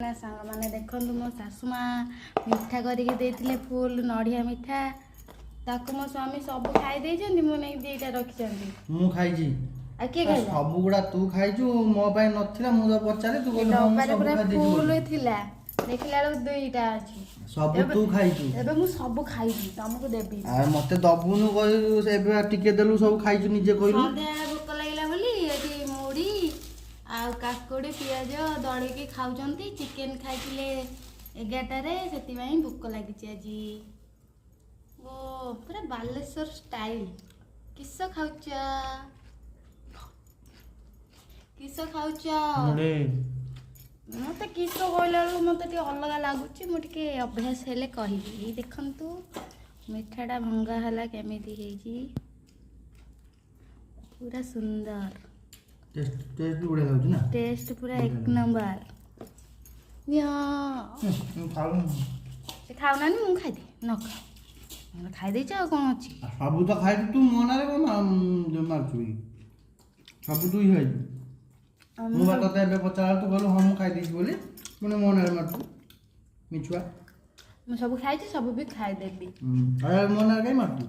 ना सांग माने देखंतु मो सासु माँ मिठा करके देथिले फुल नड़िया मिठा ताको मो स्वामी सब खाई देइछन्ती मु नै दीटा रखिछन्ती मु खाइजी आ के खाइला सब गुडा तू खाइजु मो पाई नथिला मु तो पचारे तू कहलु डब्बारे सब पूरा खाइ देइछु फुल बोली। थिला देखिला बेलू दुईटा अछि सब तू खाइजु एबे मु सब खाइबी तुमको देबी आ मते दबुनु कहलु से एबे टिके देलु सब खाइजु निजे कहलु सन्ध्या भोक लागला बोली एठी मुड़ी आ काकुड़ी पियाज दळिकी खाउचंती चिकन खाइथिले 11टा रे सेति भोक लागिଛି ଆଜି ओ पूरा बालेश्वर स्टाइल किस खाउछ मत किस कहला मत अलग लगुच मुझे अभ्यास हेले कहबी देखंतु मिठाटा भंगा हला केमिति हेजी पूरा सुंदर टेस्ट उड़े लाउछ ना टेस्ट पूरा एक नंबर या से खाउना नि मु खाइ दे न खा खाइ दे छ कोन अछि सब तो खाइ तू मनारे को मारछु सब तू ही खाइ मु बात ते एबे पचार तू कहलु हम खाइ देछि बोली मने मनारे मारछु मिछुआ मु सब खाइ छी सब भी खाइ देबी अरे मनारे काई मारछु